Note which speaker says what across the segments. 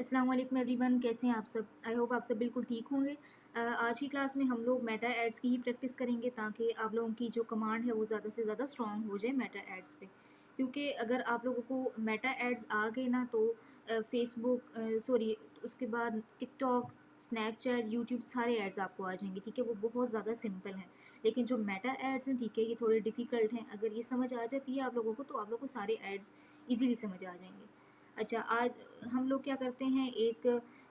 Speaker 1: अस्सलाम वालेकुम एवरीवन, कैसे हैं आप सब। आई होप आप सब बिल्कुल ठीक होंगे। आज की क्लास में हम लोग मेटा एड्स की ही प्रैक्टिस करेंगे ताकि आप लोगों की जो कमांड है वो ज़्यादा से ज़्यादा स्ट्रॉन्ग हो जाए मेटा एड्स पे। क्योंकि अगर आप लोगों को मेटा एड्स आ गए ना तो फेसबुक सॉरी उसके बाद टिकटॉक, स्नैपचैट, यूट्यूब सारे एड्स आपको आ जाएंगे। ठीक है, वो बहुत ज़्यादा सिंपल हैं। लेकिन जो मेटा एड्स हैं, ठीक है, ये थोड़े डिफ़िकल्ट हैं। अगर ये समझ आ जाती है आप लोगों को तो आप लोगों को सारे एड्स ईजीली समझ आ जाएंगे। अच्छा, आज हम लोग क्या करते हैं, एक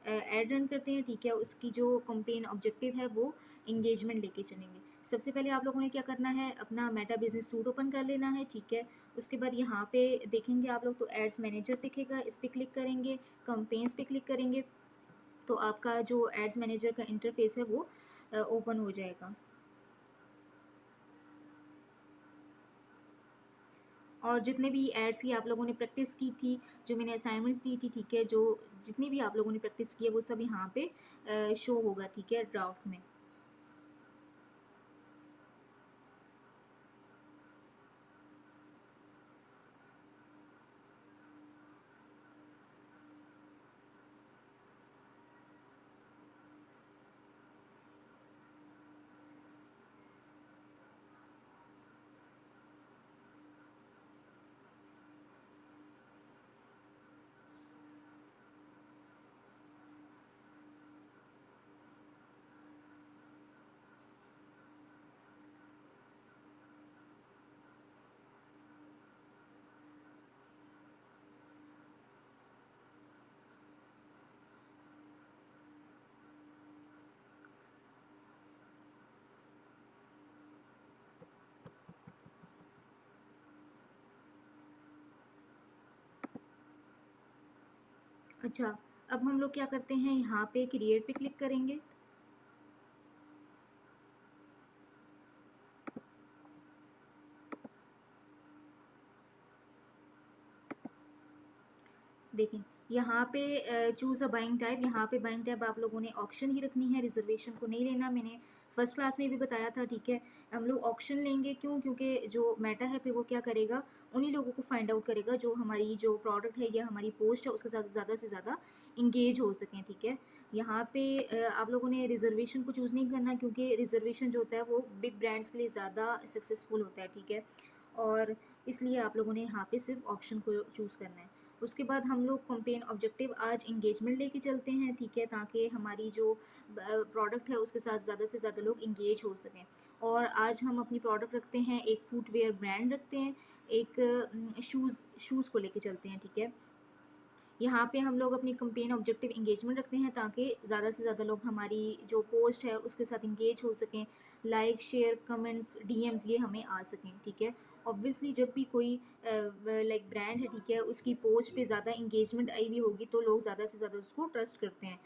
Speaker 1: एड रन करते हैं। ठीक है, उसकी जो कंपेन ऑब्जेक्टिव है वो इंगेजमेंट लेके चलेंगे। सबसे पहले आप लोगों ने क्या करना है, अपना मेटा बिजनेस सूट ओपन कर लेना है। ठीक है, उसके बाद यहाँ पे देखेंगे आप लोग तो एड्स मैनेजर दिखेगा, इस पर क्लिक करेंगे, कंपेन्स पे क्लिक करेंगे तो आपका जो एड्स मैनेजर का इंटरफेस है वो ओपन हो जाएगा। और जितने भी एड्स की आप लोगों ने प्रैक्टिस की थी, जो मैंने असाइनमेंट्स दी थी, ठीक है, जो जितनी भी आप लोगों ने प्रैक्टिस की है वो सब यहाँ पे शो होगा। ठीक है, ड्राफ्ट में। अच्छा, अब हम लोग क्या करते हैं, यहाँ पे क्रिएट पे क्लिक करेंगे। देखें, यहाँ पे चूज़ अ बाइंग टाइप, यहाँ पे बाइंग टाइप आप लोगों ने ऑप्शन ही रखनी है, रिजर्वेशन को नहीं लेना। मैंने फर्स्ट क्लास में भी बताया था। ठीक है, हम लोग ऑप्शन लेंगे, क्यों? क्योंकि जो मेटा है फिर वो क्या करेगा, उन्हीं लोगों को फाइंड आउट करेगा जो हमारी जो प्रोडक्ट है या हमारी पोस्ट है उसके साथ ज़्यादा से ज़्यादा इंगेज हो सकें। ठीक है, यहाँ पे आप लोगों ने रिजर्वेशन को चूज़ नहीं करना, क्योंकि रिजर्वेशन जो होता है वो बिग ब्रांड्स के लिए ज़्यादा सक्सेसफुल होता है। ठीक है, और इसलिए आप लोगों ने यहाँ पे सिर्फ ऑप्शन को चूज़ करना है। उसके बाद हम लोग कंपेन ऑब्जेक्टिव आज इंगेजमेंट लेके चलते हैं। ठीक है, ताकि हमारी जो प्रोडक्ट है उसके साथ ज़्यादा से ज़्यादा लोग इंगेज हो सकें। और आज हम अपनी प्रोडक्ट रखते हैं, एक फुटवेयर ब्रांड रखते हैं, एक शूज़ को लेके चलते हैं। ठीक है, यहाँ पे हम लोग अपनी कंपेन ऑब्जेक्टिव इंगेजमेंट रखते हैं ताकि ज़्यादा से ज़्यादा लोग हमारी जो पोस्ट है उसके साथ इंगेज हो सकें, लाइक, शेयर, कमेंट्स, डीएम्स ये हमें आ सकें। ठीक है, ऑब्वियसली जब भी कोई लाइक ब्रांड है, ठीक है, उसकी पोस्ट पे ज़्यादा इंगेजमेंट आई हुई होगी तो लोग ज़्यादा से ज़्यादा उसको ट्रस्ट करते हैं।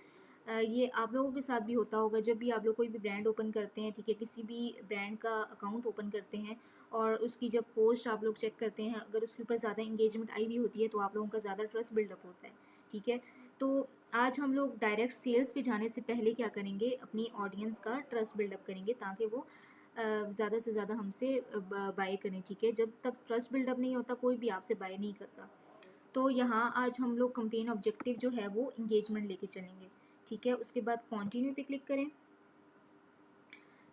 Speaker 1: ये आप लोगों के साथ भी होता होगा, जब भी आप लोग कोई भी ब्रांड ओपन करते हैं, ठीक है, किसी भी ब्रांड का अकाउंट ओपन करते हैं और उसकी जब पोस्ट आप लोग चेक करते हैं, अगर उसके ऊपर ज़्यादा इंगेजमेंट आई हुई होती है तो आप लोगों का ज़्यादा ट्रस्ट बिल्डअप होता है। ठीक है, तो आज हम लोग डायरेक्ट सेल्स पे जाने से पहले क्या करेंगे, अपनी ऑडियंस का ट्रस्ट बिल्डअप करेंगे ताकि वो ज़्यादा से ज़्यादा हमसे बाय करें। ठीक है, जब तक ट्रस्ट बिल्डअप नहीं होता कोई भी आपसे बाय नहीं करता। तो यहाँ आज हम लोग कंपेन ऑब्जेक्टिव जो है वो इंगेजमेंट लेके चलेंगे। ठीक है, उसके बाद कंटिन्यू पे क्लिक करें।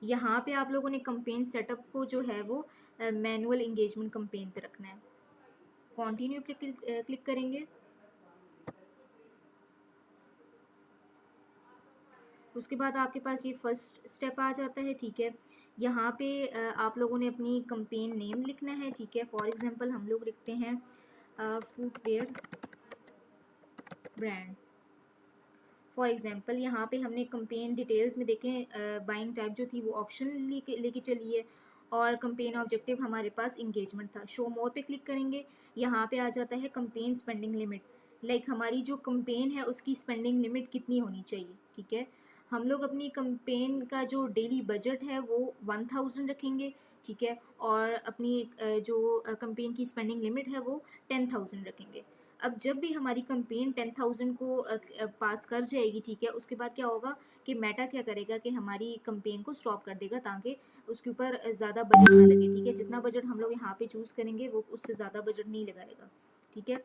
Speaker 1: यहाँ पे आप लोगों ने कंपेन सेटअप को जो है वो मैनुअल इंगेजमेंट कंपेन पे रखना है। कंटिन्यू पे क्लिक करेंगे। उसके बाद आपके पास ये फर्स्ट स्टेप आ जाता है। ठीक है, यहाँ पे आप लोगों ने अपनी कंपेन नेम लिखना है। ठीक है, फॉर एग्जांपल हम लोग लिखते हैं फुटवेयर ब्रांड। फॉर एग्जांपल यहाँ पे हमने कंपेन डिटेल्स में देखें, बाइंग टाइप जो थी वो ऑप्शन लेके चलिए और कंपेन ऑब्जेक्टिव हमारे पास इंगेजमेंट था। शो मोर पे क्लिक करेंगे, यहाँ पे आ जाता है कंपेन स्पेंडिंग लिमिट, लाइक हमारी जो कंपेन है उसकी स्पेंडिंग लिमिट कितनी होनी चाहिए। ठीक है, हम लोग अपनी कंपेन का जो डेली बजट है वो 1000 रखेंगे। ठीक है, और अपनी जो कंपेन की स्पेंडिंग लिमिट है वो 10,000 रखेंगे। अब जब भी हमारी कंपेन 10,000 को पास कर जाएगी, ठीक है, उसके बाद क्या होगा कि मेटा क्या करेगा कि हमारी कंपेन को स्टॉप कर देगा ताकि उसके ऊपर ज़्यादा बजट ना लगे। ठीक है, जितना बजट हम लोग यहाँ पे चूज़ करेंगे वो उससे ज़्यादा बजट नहीं लगाएगा। ठीक है,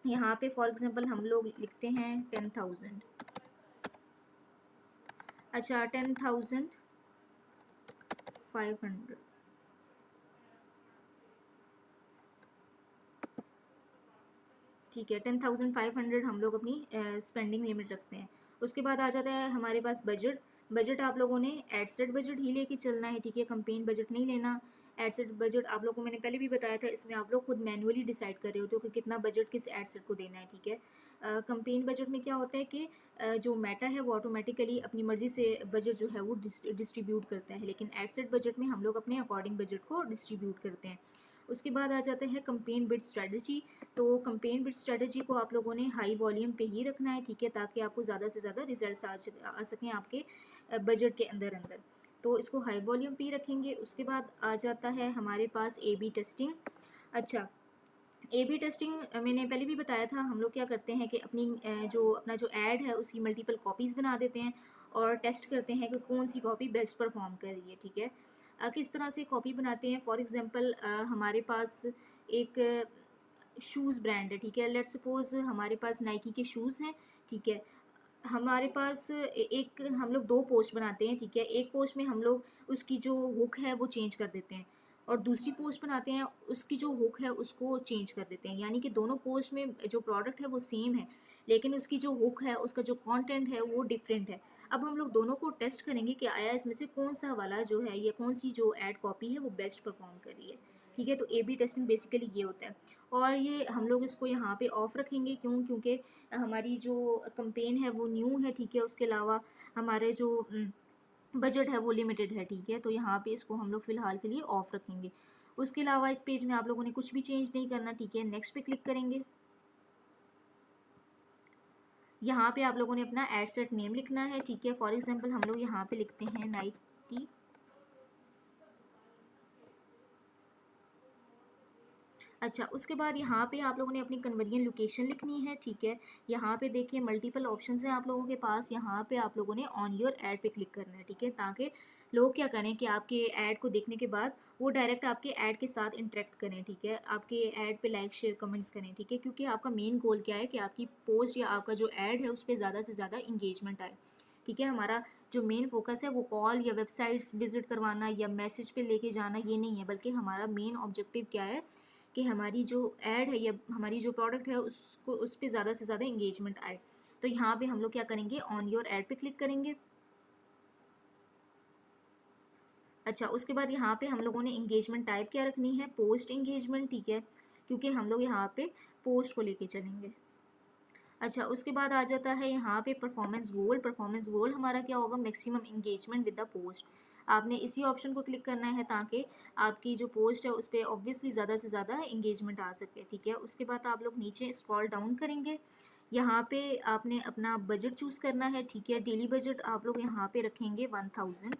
Speaker 1: यहाँ पे फॉर एग्जांपल हम लोग लिखते हैं 10,000। अच्छा 10,500, ठीक है 10,500 हम लोग अपनी स्पेंडिंग लिमिट रखते हैं। उसके बाद आ जाता है हमारे पास बजट। बजट आप लोगों ने एड सेट बजट ही लेके चलना है, ठीक है, कंपेन बजट नहीं लेना। एड सेट बजट आप लोगों को मैंने पहले भी बताया था, इसमें आप लोग खुद मैनुअली डिसाइड कर रहे होते हो कि कितना बजट किस एड सेट को देना है, ठीक है। कंपेन बजट में क्या होता है कि जो मेटा है वो ऑटोमेटिकली अपनी मर्जी से बजट जो है वो डिस्ट्रीब्यूट करता है, लेकिन एड सेट बजट में हम लोग अपने अकॉर्डिंग बजट को डिस्ट्रीब्यूट करते हैं। उसके बाद आ जाता है कंपेन बिड स्ट्रेटजी। तो कंपेन बिड स्ट्रेटजी को आप लोगों ने हाई वॉल्यूम पे ही रखना है, ठीक है, ताकि आपको ज़्यादा से ज़्यादा रिजल्ट आ सकें आपके बजट के अंदर अंदर। तो इसको हाई वॉल्यूम पे ही रखेंगे। उसके बाद आ जाता है हमारे पास ए बी टेस्टिंग। अच्छा ए बी टेस्टिंग मैंने पहले भी बताया था, हम लोग क्या करते हैं कि अपना जो ऐड है उसकी मल्टीपल कॉपीज़ बना देते हैं और टेस्ट करते हैं कि कौन सी कॉपी बेस्ट परफॉर्म कर रही है, ठीक है। किस तरह से कॉपी बनाते हैं, फॉर एग्जांपल हमारे पास एक शूज़ ब्रांड है, ठीक है, लेट्स सपोज हमारे पास नाइकी के शूज़ हैं, ठीक है। हमारे पास एक हम लोग दो पोस्ट बनाते हैं, ठीक है। एक पोस्ट में हम लोग उसकी जो हुक है वो चेंज कर देते हैं और दूसरी पोस्ट बनाते हैं उसकी जो हुक है उसको चेंज कर देते हैं, यानी कि दोनों पोस्ट में जो प्रोडक्ट है वो सेम है लेकिन उसकी जो हुक है उसका जो कंटेंट है वो डिफरेंट है। अब हम लोग दोनों को टेस्ट करेंगे कि आया इसमें से कौन सा वाला जो है या कौन सी जो एड कॉपी है वो बेस्ट परफॉर्म कर रही है, ठीक है। तो ए बी टेस्टिंग बेसिकली ये होता है और ये हम लोग इसको यहाँ पे ऑफ रखेंगे, क्योंकि हमारी जो कंपेन है वो न्यू है, ठीक है। उसके अलावा हमारे जो बजट है वो लिमिटेड है, ठीक है। तो यहाँ पे इसको हम लोग फ़िलहाल के लिए ऑफ रखेंगे। उसके अलावा इस पेज में आप लोगों ने कुछ भी चेंज नहीं करना, ठीक है। नेक्स्ट पे क्लिक करेंगे। यहाँ पे आप लोगों ने अपना एड सेट नेम लिखना है, ठीक है। फॉर एग्जांपल हम लोग यहाँ पे लिखते हैं नाइकी। अच्छा उसके बाद यहाँ पे आप लोगों ने अपनी कन्वर्जन लोकेशन लिखनी है, ठीक है। यहाँ पे देखिए मल्टीपल ऑप्शंस हैं आप लोगों के पास, यहाँ पे आप लोगों ने ऑन योर ऐड पे क्लिक करना है, ठीक है, ताकि लोग क्या करें कि आपके ऐड को देखने के बाद वो डायरेक्ट आपके ऐड के साथ इंटरेक्ट करें, ठीक है, आपके ऐड पे लाइक शेयर कमेंट्स करें, ठीक है, क्योंकि आपका मेन गोल क्या है कि आपकी पोस्ट या आपका जो ऐड है उस पर ज़्यादा से ज़्यादा इंगेजमेंट आए, ठीक है। हमारा जो मेन फोकस है वो कॉल या वेबसाइट्स विजिट करवाना या मैसेज पे लेके जाना ये नहीं है, बल्कि हमारा मेन ऑब्जेक्टिव क्या है कि हमारी जो ऐड है या हमारी जो प्रोडक्ट है उसको उस पर ज़्यादा से ज़्यादा इंगेजमेंट आए। तो यहाँ पे हम लोग क्या करेंगे, ऑन योर ऐड पे क्लिक करेंगे। अच्छा उसके बाद यहाँ पे हम लोगों ने इंगेजमेंट टाइप क्या रखनी है, पोस्ट इंगेजमेंट, ठीक है, क्योंकि हम लोग यहाँ पे पोस्ट को लेके चलेंगे। अच्छा उसके बाद आ जाता है यहाँ पे परफॉर्मेंस गोल। परफॉर्मेंस गोल हमारा क्या होगा, maximum engagement with the post. आपने इसी ऑप्शन को क्लिक करना है ताकि आपकी जो पोस्ट है उस पर ऑब्वियसली ज़्यादा से ज़्यादा इंगेजमेंट आ सके, ठीक है। उसके बाद आप लोग नीचे स्क्रॉल डाउन करेंगे, यहाँ पे आपने अपना बजट चूज़ करना है, ठीक है। डेली बजट आप लोग यहाँ पे रखेंगे 1000।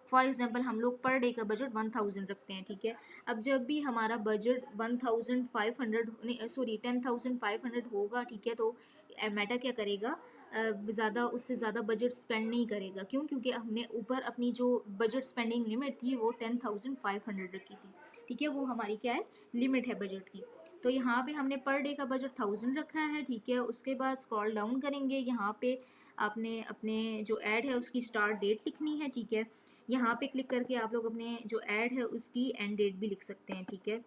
Speaker 1: फॉर एग्जांपल हम लोग पर डे का बजट 1000 रखते हैं, ठीक है। अब जब भी हमारा बजट 1500 सॉरी 10500 होगा, ठीक है, तो मेटा क्या करेगा, ज़्यादा उससे ज़्यादा बजट स्पेंड नहीं करेगा। क्यों, क्योंकि हमने ऊपर अपनी जो बजट स्पेंडिंग लिमिट थी वो 10500 रखी थी, ठीक है, वो हमारी क्या है, लिमिट है बजट की। तो यहाँ पे हमने पर डे का बजट 1000 रखा है, ठीक है। उसके बाद स्क्रॉल डाउन करेंगे, यहाँ पे आपने अपने जो ऐड है उसकी स्टार्ट डेट लिखनी है, ठीक है। यहाँ पे क्लिक करके आप लोग अपने जो ऐड है उसकी एंड डेट भी लिख सकते हैं, ठीक है।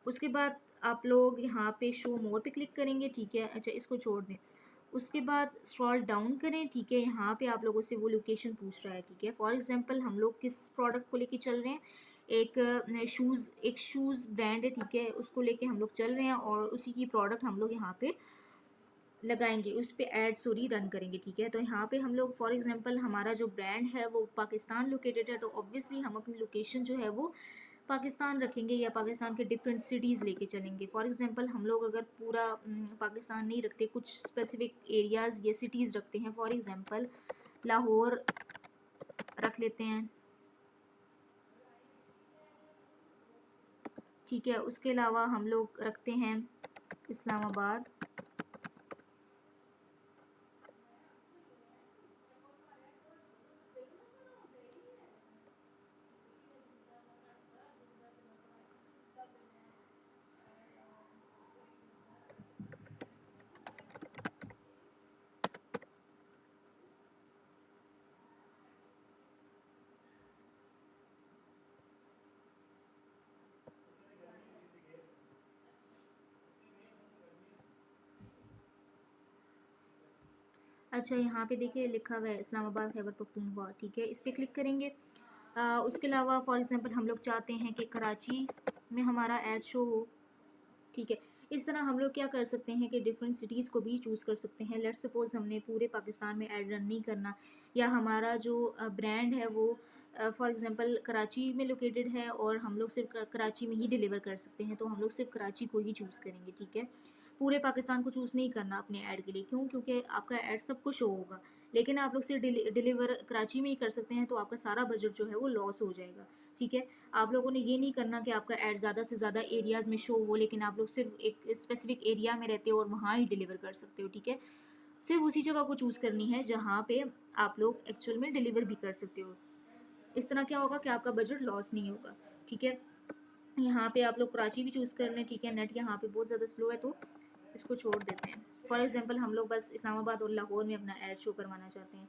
Speaker 1: उसके बाद आप लोग यहाँ पे शो मोर पे क्लिक करेंगे, ठीक है। अच्छा इसको छोड़ दें। उसके बाद स्क्रॉल डाउन करें, ठीक है। यहाँ पे आप लोगों से वो लोकेशन पूछ रहा है, ठीक है। फॉर एग्जांपल हम लोग किस प्रोडक्ट को लेके चल रहे हैं, एक शूज़ ब्रांड है, ठीक है, उसको लेके हम लोग चल रहे हैं और उसी की प्रोडक्ट हम लोग यहाँ पे लगाएंगे, उस पे एड सॉरी रन करेंगे, ठीक है। तो यहाँ पे हम लोग फॉर एग्जांपल हमारा जो ब्रांड है वो पाकिस्तान लोकेटेड है, तो ऑब्वियसली हम अपनी लोकेशन जो है वो पाकिस्तान रखेंगे या पाकिस्तान के डिफरेंट सिटीज़ लेके चलेंगे। फॉर एग्जांपल हम लोग अगर पूरा पाकिस्तान नहीं रखते, कुछ स्पेसिफिक एरियाज़ या सिटीज़ रखते हैं, फॉर एग्जांपल लाहौर रख लेते हैं, ठीक है। उसके अलावा हम लोग रखते हैं इस्लामाबाद, अच्छा, यहाँ पे देखिए लिखा हुआ है इस्लामाबाद खैबर पख्तूनख्वा, ठीक है, इस पे क्लिक करेंगे। उसके अलावा फॉर एग्जांपल हम लोग चाहते हैं कि कराची में हमारा ऐड शो हो, ठीक है। इस तरह हम लोग क्या कर सकते हैं कि डिफरेंट सिटीज़ को भी चूज़ कर सकते हैं। लेट्स सपोज़ हमने पूरे पाकिस्तान में ऐड रन नहीं करना, या हमारा जो ब्रांड है वो फॉर एग्जांपल कराची में लोकेटेड है और हम लोग सिर्फ कराची में ही डिलीवर कर सकते हैं, तो हम लोग सिर्फ कराची को ही चूज़ करेंगे, ठीक है। पूरे पाकिस्तान को चूज़ नहीं करना अपने ऐड के लिए, क्यों? क्योंकि आपका ऐड सबको शो होगा, लेकिन आप लोग सिर्फ डिलीवर कराची में ही कर सकते हैं, तो आपका सारा बजट जो है वो लॉस हो जाएगा, ठीक है। आप लोगों ने ये नहीं करना कि आपका ऐड ज़्यादा से ज़्यादा एरियाज़ में शो हो, लेकिन आप लोग सिर्फ एक स्पेसिफिक एरिया में रहते हो और वहाँ ही डिलीवर कर सकते हो, ठीक है। सिर्फ उसी जगह को चूज़ करनी है जहाँ पे आप लोग एक्चुअल में डिलीवर भी कर सकते हो। इस तरह क्या होगा कि आपका बजट लॉस नहीं होगा, ठीक है। यहाँ पे आप लोग कराची भी चूज़ कर लें, ठीक है। नेट यहाँ पे बहुत ज़्यादा स्लो है, तो इसको छोड़ देते हैं। फॉर एग्जांपल हम लोग बस इस्लामाबाद और लाहौर में अपना ऐड शो करवाना चाहते हैं,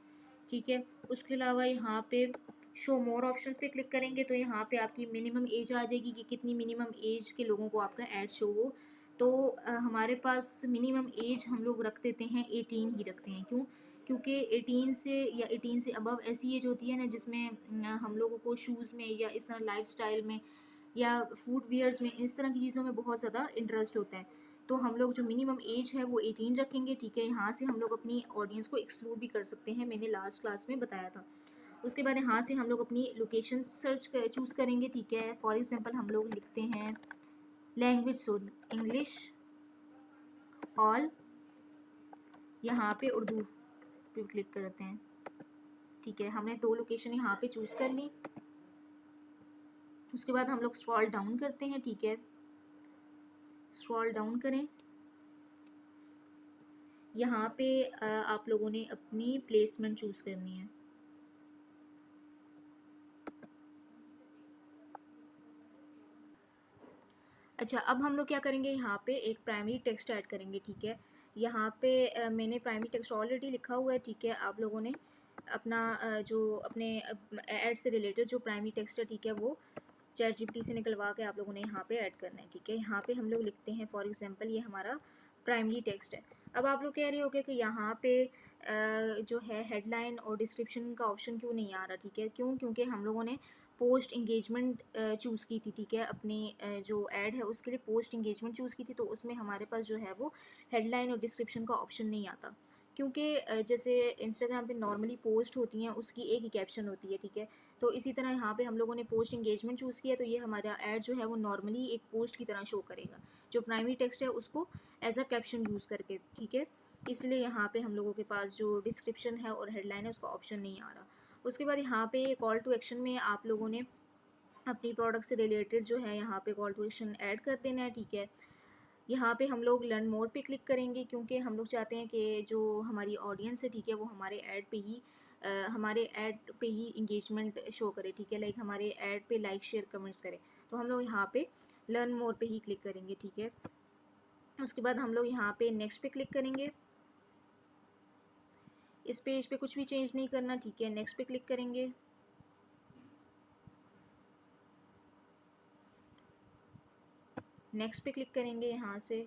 Speaker 1: ठीक है। उसके अलावा यहाँ पे शो मोर ऑप्शंस पे क्लिक करेंगे तो यहाँ पे आपकी मिनिमम एज आ जाएगी कि कितनी मिनिमम एज के लोगों को आपका ऐड शो हो। तो हमारे पास मिनिमम एज हम लोग रख देते हैं 18 ही रखते हैं, क्यों? क्योंकि 18 से या 18 से अबव ऐसी एज होती है ना जिसमें हम लोगों को शूज़ में या इस तरह लाइफस्टाइल में या फूड वियर्स में इस तरह की चीज़ों में बहुत ज़्यादा इंटरेस्ट होता है। तो हम लोग जो मिनिमम एज है वो 18 रखेंगे, ठीक है। यहाँ से हम लोग अपनी ऑडियंस को एक्सक्लूड भी कर सकते हैं, मैंने लास्ट क्लास में बताया था। उसके बाद यहाँ से हम लोग अपनी लोकेशन चूज़ करेंगे, ठीक है। फॉर एग्जांपल हम लोग लिखते हैं लैंग्वेज सोन इंग्लिश ऑल, यहाँ पे उर्दू पे क्लिक करते हैं, ठीक है। हमने 2 लोकेशन यहाँ पे चूज़ कर ली। उसके बाद हम लोग स्क्रॉल डाउन करते हैं, ठीक है। स्क्रॉल डाउन करें, यहाँ पे आप लोगों ने अपनी प्लेसमेंट चूज़ करनी है। अच्छा, अब हम लोग क्या करेंगे, यहाँ पे एक प्राइमरी टेक्स्ट ऐड करेंगे, ठीक है। यहाँ पे मैंने प्राइमरी टेक्स्ट ऑलरेडी लिखा हुआ है, ठीक है। आप लोगों ने अपना जो अपने ऐड से रिलेटेड जो प्राइमरी टेक्स्ट है, ठीक है, वो ChatGPT से निकलवा के आप लोगों ने यहाँ पे ऐड करना है, ठीक है। यहाँ पे हम लोग लिखते हैं फॉर एग्जांपल ये हमारा प्राइमरी टेक्स्ट है। अब आप लोग कह रहे होगे कि यहाँ पे जो है हेडलाइन और डिस्क्रिप्शन का ऑप्शन क्यों नहीं आ रहा, ठीक है। क्यों? क्योंकि हम लोगों ने पोस्ट इंगेजमेंट चूज़ की थी, ठीक है। अपनी जो ऐड है उसके लिए पोस्ट इंगेजमेंट चूज़ की थी, तो उसमें हमारे पास जो है वो हेडलाइन और डिस्क्रिप्शन का ऑप्शन नहीं आता, क्योंकि जैसे इंस्टाग्राम पे नॉर्मली पोस्ट होती हैं उसकी एक ही कैप्शन होती है, ठीक है। तो इसी तरह यहाँ पे हम लोगों ने पोस्ट इंगेजमेंट चूज़ किया, तो ये हमारा ऐड जो है वो नॉर्मली एक पोस्ट की तरह शो करेगा, जो प्राइमरी टेक्स्ट है उसको एज अ कैप्शन यूज़ करके, ठीक है। इसलिए यहाँ पे हम लोगों के पास जो डिस्क्रिप्शन है और हेडलाइन है उसका ऑप्शन नहीं आ रहा। उसके बाद यहाँ पे कॉल टू एक्शन में आप लोगों ने अपनी प्रोडक्ट से रिलेटेड जो है यहाँ पे कॉल टू एक्शन ऐड कर देना है, ठीक है। यहाँ पे हम लोग लर्न मोर पे क्लिक करेंगे, क्योंकि हम लोग चाहते हैं कि जो हमारी ऑडियंस है, ठीक है, वो हमारे ऐड पे ही इंगेजमेंट शो करे, ठीक है। लाइक हमारे ऐड पे लाइक शेयर कमेंट्स करे, तो हम लोग यहाँ पे लर्न मोर पे ही क्लिक करेंगे, ठीक है। उसके बाद हम लोग यहाँ पे नेक्स्ट पे क्लिक करेंगे। इस पेज पे कुछ भी चेंज नहीं करना, ठीक है। नेक्स्ट पे क्लिक करेंगे। नेक्स्ट पे क्लिक करेंगे यहाँ से।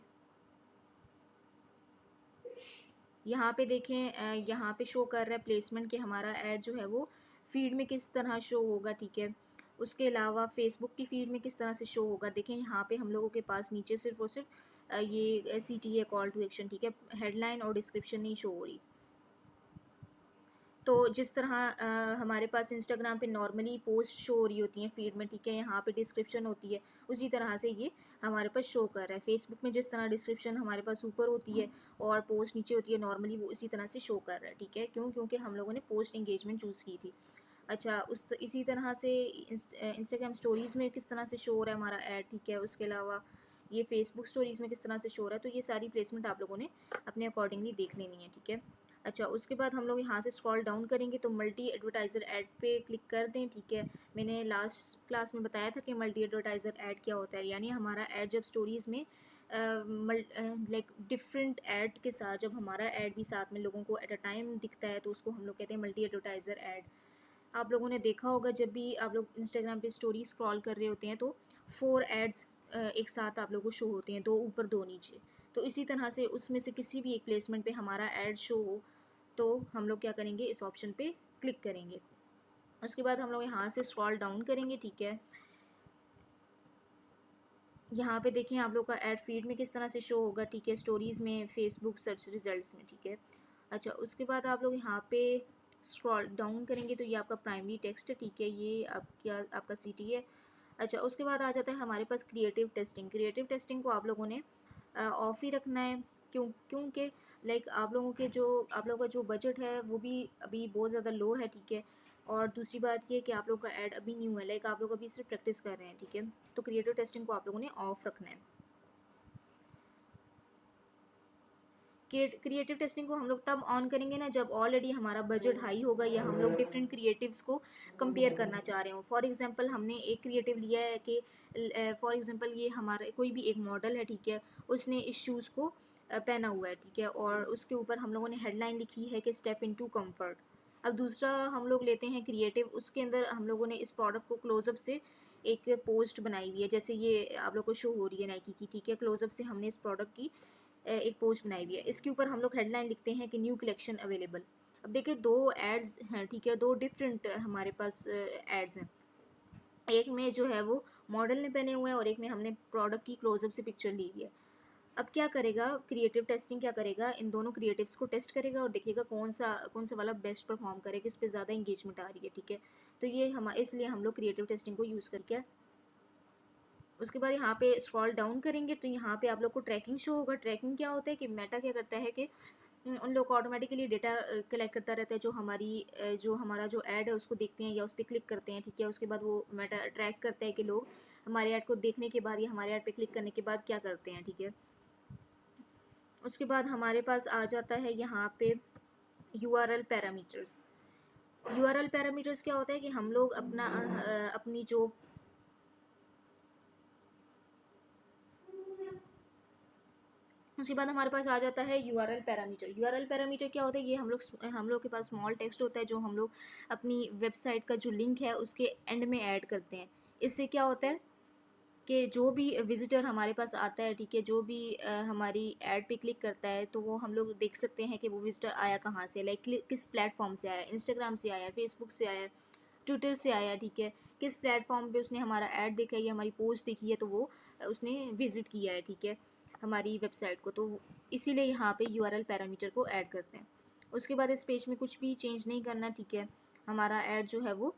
Speaker 1: यहाँ पे देखें यहाँ पे शो कर रहा है प्लेसमेंट के हमारा ऐड जो है वो फीड में किस तरह शो होगा, ठीक है। उसके अलावा फेसबुक की फीड में किस तरह से शो होगा, देखें यहाँ पे हम लोगों के पास नीचे सिर्फ और सिर्फ ये CTA कॉल टू एक्शन, ठीक है। हेडलाइन और डिस्क्रिप्शन नहीं शो हो रही। तो जिस तरह हमारे पास इंस्टाग्राम पे नॉर्मली पोस्ट शो हो रही होती हैं फीड में, ठीक है, यहाँ पे डिस्क्रिप्शन होती है, उसी तरह से ये हमारे पास शो कर रहा है। फेसबुक में जिस तरह डिस्क्रिप्शन हमारे पास ऊपर होती है और पोस्ट नीचे होती है नॉर्मली, वो इसी तरह से शो कर रहा है, ठीक है। क्यों? क्योंकि हम लोगों ने पोस्ट इंगेजमेंट चूज़ की थी। अच्छा, इसी तरह से इंस्टाग्राम स्टोरीज़ में किस तरह से शो हो रहा है हमारा ऐड, ठीक है। उसके अलावा ये फेसबुक स्टोरीज़ में किस तरह से शो हो रहा है, तो ये सारी प्लेसमेंट आप लोगों ने अपने अकॉर्डिंगली देख लेनी है, ठीक है। अच्छा, उसके बाद हम लोग यहाँ से स्क्रॉल डाउन करेंगे तो मल्टी एडवर्टाइज़र ऐड पे क्लिक कर दें, ठीक है। मैंने लास्ट क्लास में बताया था कि मल्टी एडवर्टाइज़र ऐड क्या होता है, यानी हमारा ऐड जब स्टोरीज़ में लाइक डिफरेंट ऐड के साथ जब हमारा ऐड भी साथ में लोगों को एट अ टाइम दिखता है, तो उसको हम लोग कहते हैं मल्टी एडवर्टाइज़र ऐड। आप लोगों ने देखा होगा जब भी आप लोग इंस्टाग्राम पे स्टोरी स्क्रॉल कर रहे होते हैं तो 4 एड्स एक साथ आप लोगों को शो होते हैं, 2 ऊपर 2 नीचे। तो इसी तरह से उसमें से किसी भी एक प्लेसमेंट पे हमारा ऐड शो हो, तो हम लोग क्या करेंगे, इस ऑप्शन पे क्लिक करेंगे। उसके बाद हम लोग यहाँ से स्क्रॉल डाउन करेंगे, ठीक है। यहाँ पे देखें आप लोग का ऐड फीड में किस तरह से शो होगा, ठीक है, स्टोरीज़ में, फेसबुक सर्च रिजल्ट्स में, ठीक है। अच्छा, उसके बाद आप लोग यहाँ पे स्क्रॉल डाउन करेंगे तो ये आपका प्राइमरी टेक्स्ट है, ठीक है, ये आपका सिटी है। अच्छा, उसके बाद आ जाता है हमारे पास क्रिएटिव टेस्टिंग। क्रिएटिव टेस्टिंग को आप लोगों ने ऑफ ही रखना है, क्योंकि लाइक आप लोगों का जो बजट है वो भी अभी बहुत ज़्यादा लो है, ठीक है। और दूसरी बात ये है कि आप लोगों का ऐड अभी न्यू है, लाइक आप लोग अभी सिर्फ प्रैक्टिस कर रहे हैं, ठीक है। तो क्रिएटिव टेस्टिंग को आप लोगों ने ऑफ रखना है। क्रिएटिव टेस्टिंग को हम लोग तब ऑन करेंगे ना जब ऑलरेडी हमारा बजट हाई होगा या हम लोग डिफरेंट क्रिएटिव्स को कंपेयर करना चाह रहे हो। फॉर एग्जांपल हमने एक क्रिएटिव लिया है कि फॉर एग्जांपल ये हमारा कोई भी एक मॉडल है, ठीक है, उसने इस शूज़ को पहना हुआ है, ठीक है, और उसके ऊपर हम लोगों ने हेडलाइन लिखी है कि स्टेप इनटू कंफर्ट। अब दूसरा हम लोग लेते हैं क्रिएटिव, उसके अंदर हम लोगों ने इस प्रोडक्ट को क्लोजअप से एक पोस्ट बनाई हुई है, जैसे ये आप लोग को शो हो रही है नाइकी की, ठीक है, क्लोजअप से हमने इस प्रोडक्ट की एक पोस्ट बनाई हुई है। इसके ऊपर हम लोग हेडलाइन लिखते हैं कि न्यू कलेक्शन अवेलेबल। अब देखिए दो एड्स हैं, ठीक है, दो डिफरेंट हमारे पास एड्स हैं। एक में जो है वो मॉडल ने पहने हुए हैं और एक में हमने प्रोडक्ट की क्लोजअप से पिक्चर ली हुई है। अब क्या करेगा क्रिएटिव टेस्टिंग, क्या करेगा, इन दोनों क्रिएटिव्स को टेस्ट करेगा और देखेगा कौन सा वाला बेस्ट परफॉर्म करे, किस पे ज़्यादा इंगेजमेंट आ रही है, ठीक है। तो ये हम इसलिए हम लोग क्रिएटिव टेस्टिंग को यूज़ करके, उसके बाद यहाँ पे स्क्रॉल डाउन करेंगे तो यहाँ पे आप लोग को ट्रैकिंग शो होगा। ट्रैकिंग क्या होता है कि मेटा क्या करता है कि उन लोग को ऑटोमेटिकली डेटा कलेक्ट करता रहता है, जो हमारा जो ऐड है उसको देखते हैं या उस पर क्लिक करते हैं, ठीक है। उसके बाद वो मेटा ट्रैक करता है कि लोग हमारे ऐड को देखने के बाद या हमारे ऐड पे क्लिक करने के बाद क्या करते हैं, ठीक है। उसके बाद हमारे पास आ जाता है यहाँ पे यूआरएल पैरामीटर्स। यूआरएल पैरामीटर्स क्या होता है कि हम लोग अपनी जो उसके बाद हमारे पास आ जाता है यूआरएल पैरामीटर। यूआरएल पैरामीटर क्या होता है, ये हम लोग के पास स्मॉल टेक्स्ट होता है जो हम लोग अपनी वेबसाइट का जो लिंक है उसके एंड में ऐड करते हैं। इससे क्या होता है कि जो भी विजिटर हमारे पास आता है, ठीक है, जो भी हमारी ऐड पे क्लिक करता है तो वो हम लोग देख सकते हैं कि वो विजिटर आया कहाँ से, लाइक किस प्लेटफॉर्म से आया, इंस्टाग्राम से आया, फेसबुक से आया, ट्विटर से आया, ठीक है, किस प्लेटफॉर्म पे उसने हमारा ऐड देखा है या हमारी पोस्ट देखी है तो वो उसने विज़िट किया है, ठीक है, हमारी वेबसाइट को। तो इसीलिए यहाँ पे यूआरएल पैरामीटर को ऐड करते हैं। उसके बाद इस पेज में कुछ भी चेंज नहीं करना, ठीक है, हमारा ऐड जो है वो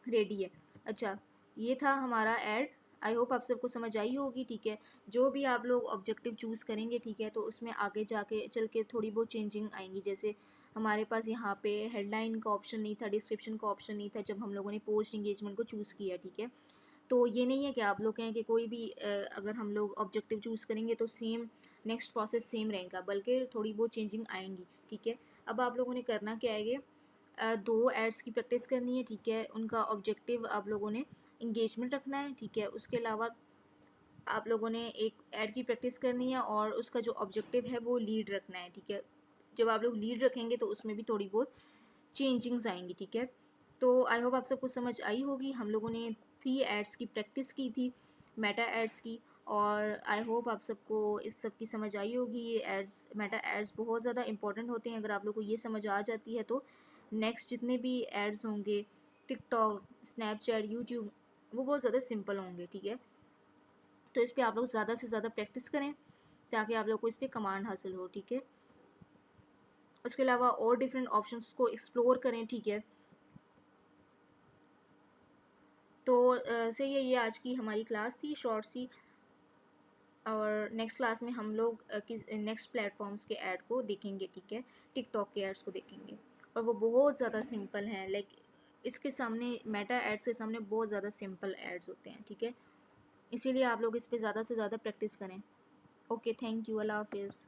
Speaker 1: रेडी है। अच्छा, ये था हमारा ऐड। आई होप आप सबको समझ आई होगी, ठीक है। जो भी आप लोग ऑब्जेक्टिव चूज़ करेंगे, ठीक है, तो उसमें आगे जाके चल के थोड़ी बहुत चेंजिंग आएंगी। जैसे हमारे पास यहाँ पे हेडलाइन का ऑप्शन नहीं था, डिस्क्रिप्शन का ऑप्शन नहीं था जब हम लोगों ने पोस्ट इंगेजमेंट को चूज़ किया, ठीक है। तो ये नहीं है कि आप लोग कहें कि कोई भी अगर हम लोग ऑब्जेक्टिव चूज़ करेंगे तो सेम नेक्स्ट प्रोसेस सेम रहेगा, बल्कि थोड़ी बहुत चेंजिंग आएंगी, ठीक है। अब आप लोगों ने करना क्या है, दो एड्स की प्रैक्टिस करनी है, ठीक है। उनका ऑब्जेक्टिव आप लोगों ने इंगेजमेंट रखना है, ठीक है। उसके अलावा आप लोगों ने एक ऐड की प्रैक्टिस करनी है और उसका जो ऑब्जेक्टिव है वो लीड रखना है, ठीक है। जब आप लोग लीड रखेंगे तो उसमें भी थोड़ी बहुत चेंजिंग्स आएंगी, ठीक है। तो आई होप आप सबको समझ आई होगी। हम लोगों ने 3 एड्स की प्रैक्टिस की थी, मेटा एड्स की, और आई होप आप सबको इस सब की समझ आई होगी। ये एड्स, मेटा एड्स बहुत ज़्यादा इंपॉर्टेंट होते हैं। अगर आप लोग को ये समझ आ जाती है तो नेक्स्ट जितने भी एड्स होंगे, टिकटॉक, स्नैपचैट, यूट्यूब, वो बहुत ज़्यादा सिंपल होंगे, ठीक है। तो इस पर आप लोग ज़्यादा से ज़्यादा प्रैक्टिस करें ताकि आप लोग को इस पर कमांड हासिल हो, ठीक है। उसके अलावा और डिफरेंट ऑप्शंस को एक्सप्लोर करें, ठीक है। तो सही है, ये आज की हमारी क्लास थी, शॉर्ट सी। और नेक्स्ट क्लास में हम लोग किस नेक्स्ट प्लेटफॉर्म्स के ऐड को देखेंगे, ठीक है, टिकटॉक के एड्स को देखेंगे। और वो बहुत ज़्यादा सिंपल हैं, लाइक इसके सामने, मेटा एड्स के सामने बहुत ज़्यादा सिंपल एड्स होते हैं, ठीक है। इसीलिए आप लोग इस पर ज़्यादा से ज़्यादा प्रैक्टिस करें। ओके, थैंक यू, अल्लाह हाफिज़।